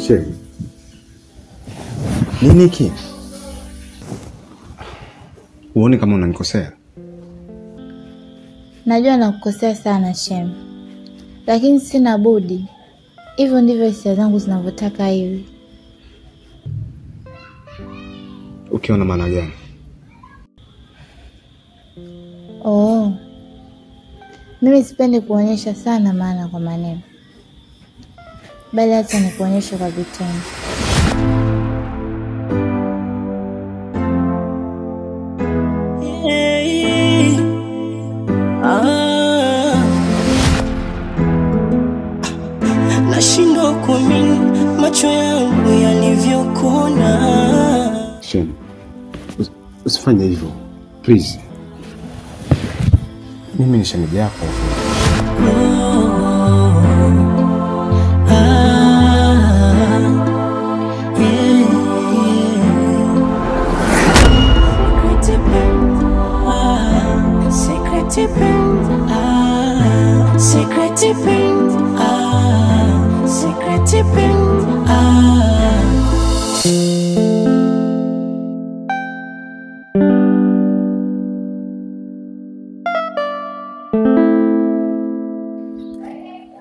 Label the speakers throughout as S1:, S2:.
S1: Sheri. Nini hiki? Uone kama unanikosea.
S2: Najua nakukosea sana Shem. Lakini sina budi. Hivyo ndivyo hisia zangu zinavyotaka hivi.
S1: Ukiona maana gani?
S2: Mimi sipendi kuonyesha sana maana kwa maneno. Bali hata ni kuonyesha kwa vitendo.
S3: Nashindwa kuamini macho yangu yalivyokuona.
S1: Shem, usifanye hivyo. Please. Mimi ni shemeji yako.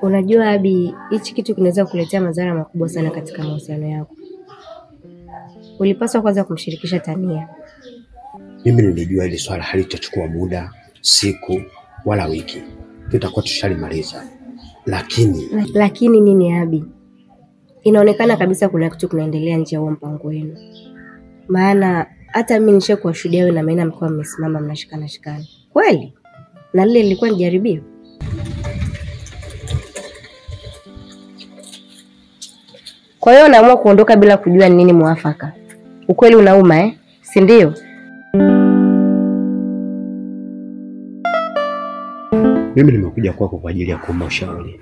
S4: Unajua Abi, hichi kitu kinaweza kukuletea madhara makubwa sana katika mahusiano yako. Ulipaswa kwanza kumshirikisha Tania.
S5: Mimi nilijua ile swala halitachukua muda, siku wala wiki. Tutakuwa tushalimaliza. Lakini
S4: nini Abi? Inaonekana kabisa kuna kitu kinaendelea nje ya huo mpango wenu. Maana hata mimi nishakuashuhudia wewe na Maina mlikuwa mmesimama mnashikana. Kweli? Na lile lilikuwa ni jaribio. Kwa hiyo naamua kuondoka bila kujua nini muafaka. Ukweli unauma si ndio?
S5: Mimi nimekuja kwako kwa ajili ya kuomba ushauri.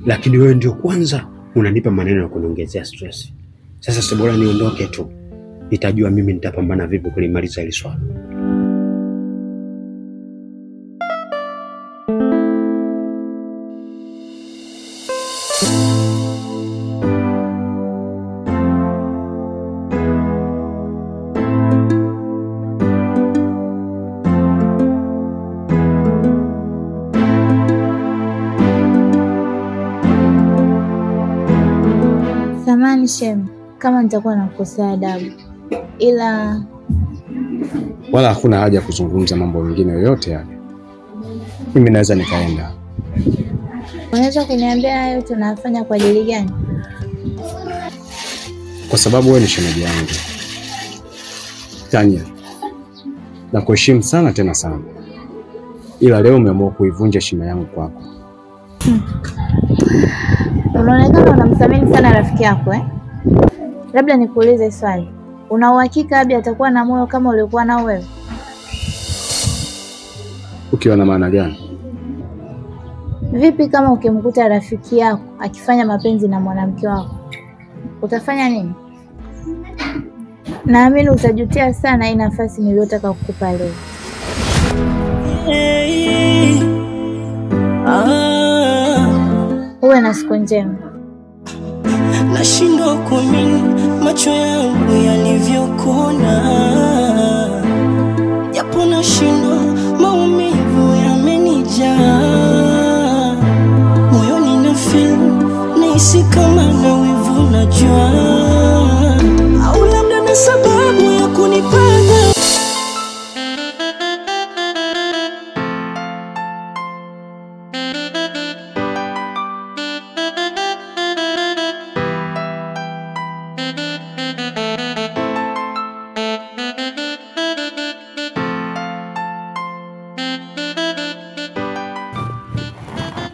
S5: Lakini wewe ndio kwanza unanipa maneno ya kuniongezea stress. Sasa si bora niondoke tu. Nitajua mimi nitapambana vipi kulimaliza hili swala.
S2: Samahani Shem, kama nitakuwa nakukosea adabu. Ila
S1: wala hakuna haja ya kuzungumza mambo mengine yoyote yale. Mimi naweza nikaenda.
S2: Unaweza kuniambia hayo tunafanya kwa ajili gani?
S1: Kwa sababu wewe ni shemeji yangu. Tania, nakuheshimu sana tena sana. Ila leo umeamua kuivunja heshima yangu kwako.
S2: Unaonekana unamthamini sana rafiki yako Labda nikuulize swali. Una uhakika Abi atakuwa na moyo kama uliokuwa nao wewe?
S1: Ukiwa na maana gani?
S2: Vipi kama ukimkuta rafiki yako akifanya mapenzi na mwanamke wako? Utafanya nini? Naamini utajutia sana hii nafasi niliyotaka kukupa leo. Uwe na siku njema.
S3: Nashindwa kuamini macho yangu yalivyokuona. Japo nashindwa, maumivu yamenijaa. Moyoni na feel nahisi kama na wivu najua. Au labda na sababu ya kunipanga.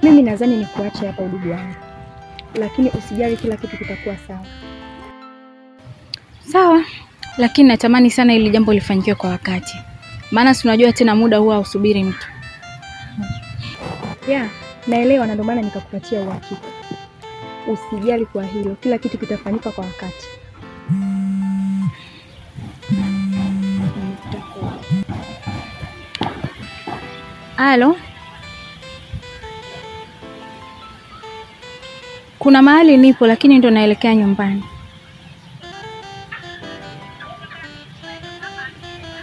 S6: Mimi nadhani ni kuacha hapa udugu wangu. Lakini usijali, kila kitu kitakuwa sawa.
S7: Sawa, lakini natamani sana ili jambo lifanyike kwa wakati. Maana si unajua tena muda huwa usubiri mtu.
S6: Naelewa na ndio maana nikakupatia uhakika. Usijali kwa hilo, kila kitu kitafanyika kwa wakati.
S7: Halo? Kuna mahali nipo lakini ndo naelekea nyumbani.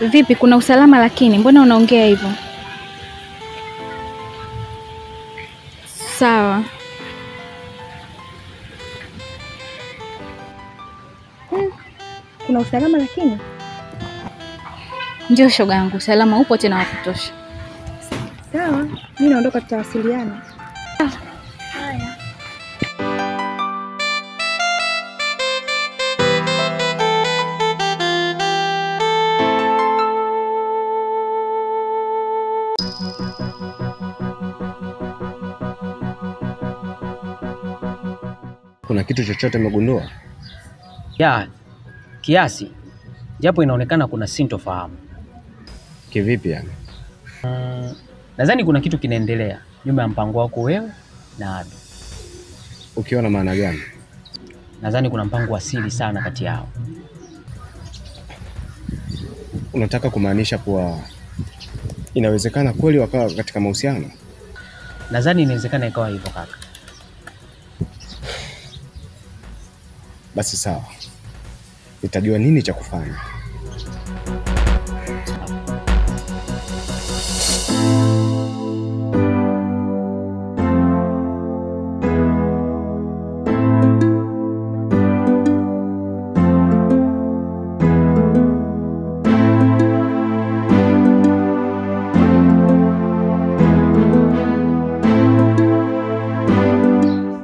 S7: Vipi, kuna usalama lakini mbona unaongea hivyo? Sawa.
S6: Kuna usalama lakini?
S7: Ndio shoga yangu, usalama upo tena wa kutosha.
S6: Sawa, mimi naondoka, tutawasiliana.
S7: Haya.
S1: Kuna kitu chochote umegundua?
S8: Ya, kiasi. Japo inaonekana kuna sintofahamu.
S1: Kivipi yani?
S8: Nadhani kuna kitu kinaendelea nyuma ya mpango wako wewe na Abi.
S1: Ukiona maana gani?
S8: Nadhani kuna mpango wa siri sana kati yao.
S1: Unataka kumaanisha kuwa inawezekana kweli wakawa katika mahusiano?
S8: Nadhani inawezekana ikawa hivyo kaka.
S1: Basi sawa. Nitajua nini cha kufanya.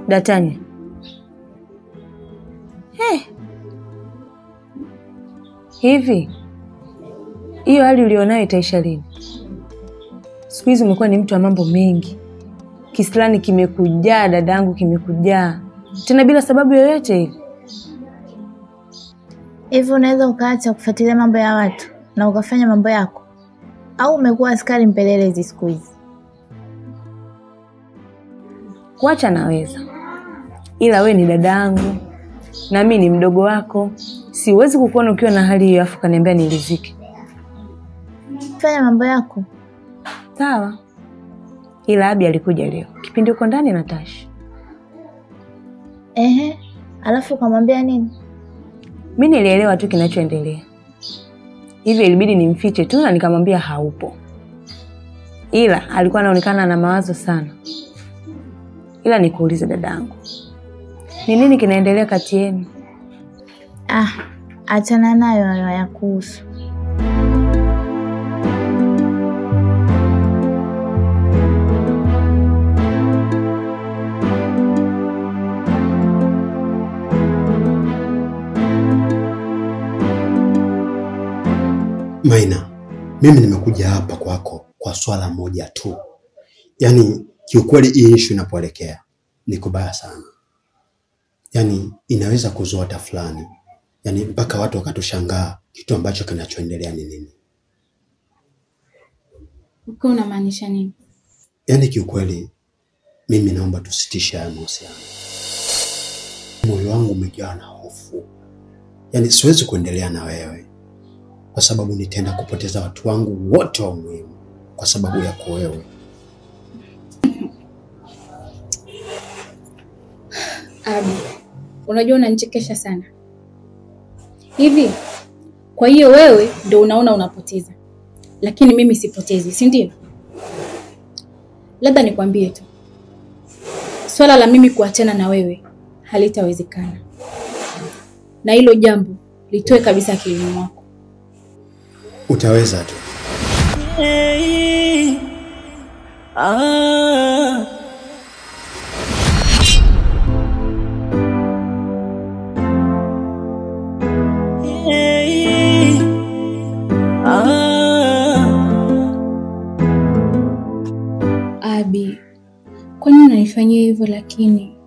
S9: Datani. Hivi hiyo hali ulionayo itaisha lini? Siku hizi umekuwa ni mtu wa mambo mengi. Kislani kimekujaa, dadangu, kimekujaa. Tena bila sababu yoyote ile.
S2: Hivi unaweza ukaacha kufuatilia mambo ya watu na ukafanya mambo yako? Au umekuwa askari mpelelezi siku hizi?
S9: Kuacha naweza. Ila we ni dadangu na mimi ni mdogo wako. Siwezi kukuona ukiwa na hali hiyo afu kaniambia nilizike.
S2: Fanya mambo yako.
S9: Sawa. Ila Abi alikuja leo. Kipindi uko ndani na Tashi.
S2: Alafu kamwambia nini?
S9: Mimi nilielewa tu kinachoendelea. Hivi ilibidi nimfiche tu na nikamwambia haupo. Ila alikuwa anaonekana na mawazo sana. Ila nikuulize dadangu. Ni nini kinaendelea kati yenu?
S2: Achana nayo hayo ya kuhusu.
S5: Maina, mimi nimekuja hapa kwako kwa swala moja tu. Yaani kiukweli hii issue inapoelekea ni kubaya sana. Yaani inaweza kuzua tafulani. Yaani mpaka watu wakatushangaa kitu ambacho kinachoendelea ni nini.
S7: Uko unamaanisha nini?
S5: Yaani kiukweli mimi naomba tusitishe haya mahusiano. Moyo wangu umejaa na hofu. Yaani siwezi kuendelea na wewe kwa sababu nitaenda kupoteza watu wangu wote wa muhimu kwa sababu yako wewe.
S7: Abi, unajua unanichekesha sana. Hivi, kwa hiyo wewe ndio unaona unapoteza. Lakini mimi sipotezi, si ndio? Labda nikwambie tu. Swala la mimi kuachana na wewe halitawezekana. Na hilo jambo litoe kabisa akilini mwako.
S5: Utaweza tu.
S7: Abi, kwa nini unanifanyia hivyo lakini?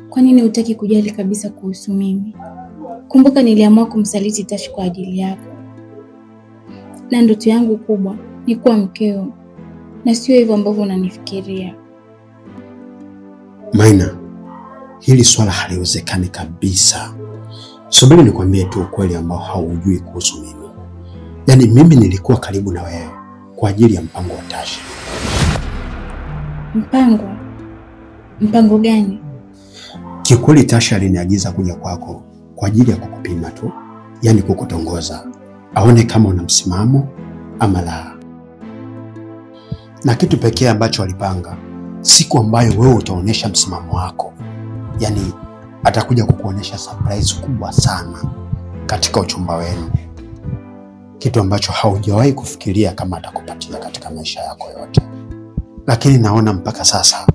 S7: Kwa nini hutaki kujali kabisa kuhusu mimi? Kumbuka niliamua kumsaliti Tashi kwa ajili yako. Na ndoto yangu kubwa ni kuwa mkeo. Na sio hivyo ambavyo unanifikiria.
S5: Maina, hili swala haliwezekani kabisa. Subiri nikwambie tu ukweli ambao haujui kuhusu mimi. Yaani mimi nilikuwa karibu na wewe kwa ajili ya mpango wa Tashi.
S7: Mpango? Mpango gani?
S5: Kiukweli Tashi aliniagiza kuja kwako kwa ajili ya kukupima tu. Yaani kukutongoza. aone kama una msimamo ama la. Na kitu pekee ambacho walipanga, siku ambayo wewe utaonesha msimamo wako, yani atakuja kukuonesha surprise kubwa sana katika uchumba wenu, kitu ambacho haujawahi kufikiria kama atakupatia katika maisha yako yote. Lakini naona mpaka sasa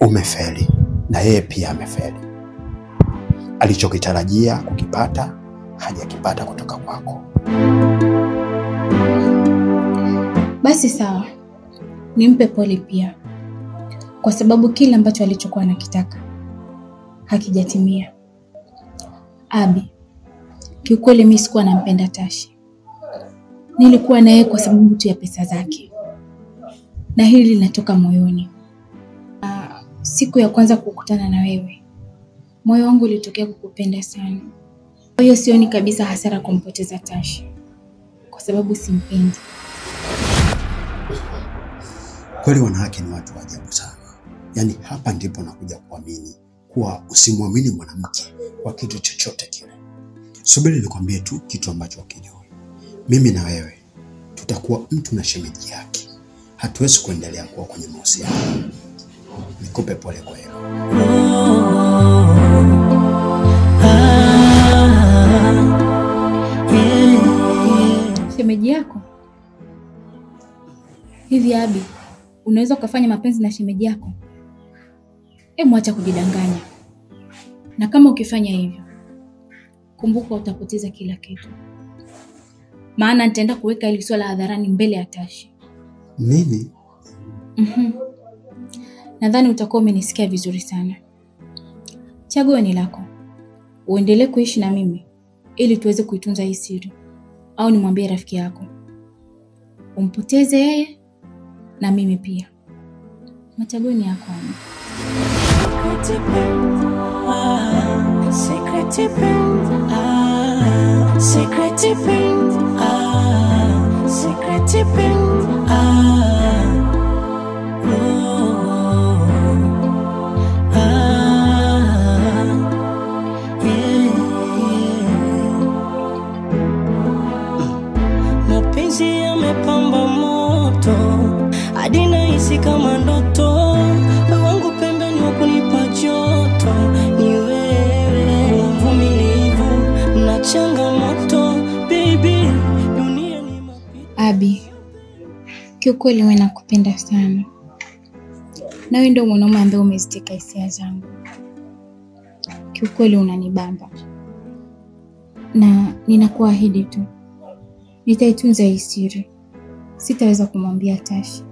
S5: umefeli na yeye pia amefeli. Alichokitarajia kukipata hajakipata kutoka kwako.
S7: Basi sawa, nimpe pole pia, kwa sababu kile ambacho alichokuwa anakitaka hakijatimia. Abi, kiukweli mimi sikuwa nampenda Tashi. Nilikuwa naye kwa sababu tu ya pesa zake, na hili linatoka moyoni. Siku ya kwanza kukutana na wewe, moyo wangu ulitokea kukupenda sana. Kwa hiyo sioni kabisa hasara kumpoteza Tashi, kwa sababu simpendi.
S5: Kweli wanawake ni watu wa ajabu sana. Yani hapa ndipo nakuja kuamini kuwa usimwamini mwanamke kwa kitu chochote kile. Subiri nikwambie tu kitu ambacho ukijua. Mimi na wewe tutakuwa mtu na shemeji yake. Hatuwezi kuendelea kuwa kwenye mahusiano. Nikupe pole kwa hilo.
S7: Shemeji yako? Hivi Abi, unaweza ukafanya mapenzi na shemeji yako? Acha kujidanganya. Na kama ukifanya hivyo, kumbuka utapoteza kila kitu. Maana nitaenda kuweka hili swala hadharani mbele ya Tashi.
S5: Nini?
S7: Nadhani utakuwa umenisikia vizuri sana. Chaguo ni lako. Uendelee kuishi na mimi ili tuweze kuitunza hii siri, au nimwambie rafiki yako umpoteze yeye na mimi pia. Machaguo ni yako.
S3: Mapenzi yamepamba moto hadi nahisi kama ndoto. Wangu pembeni wa kunipa joto ni wewe, mvumilivu na changamoto. Baby, dunia ni mapito.
S7: Abi, kiukweli wewe nakupenda sana. Na wewe ndio mwanaume ambaye umeziteka hisia zangu. Kiukweli unanibamba. Na ninakuahidi tu, nitaitunza hii siri. Sitaweza kumwambia Tashi.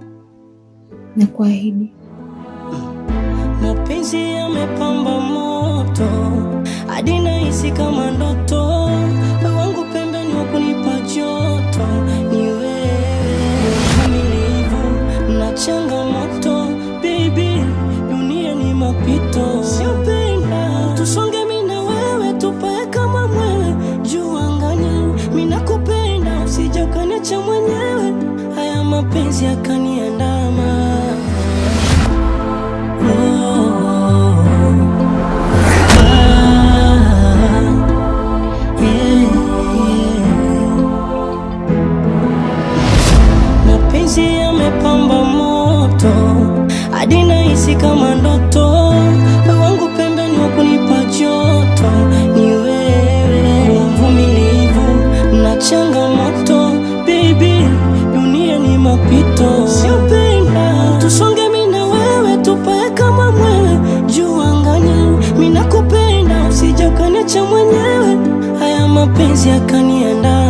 S7: Na kuahidi.
S3: Mapenzi yamepamba moto hadi nahisi kama ndoto. Wangu pembeni wa kunipa joto ni wewe, mvumilivu na changamoto. Baby, dunia ni mapito. Siupenda tusonge mimi na wewe, tupae kama mwewe juu angani. Mimi nakupenda, usije ukaniacha mwenyewe. Haya mapenzi yakaniandama. Mapenzi yamepamba moto hadi nahisi kama ndoto. Wangu pembeni wa kunipa joto ni wewe, mvumilivu na changamoto. Baby, dunia ni mapito. Siupenda tusonge mimi na wewe, tupae kama mwewe juu angani. Mimi nakupenda, usije ukaniacha mwenyewe. Haya mapenzi yakaniandama.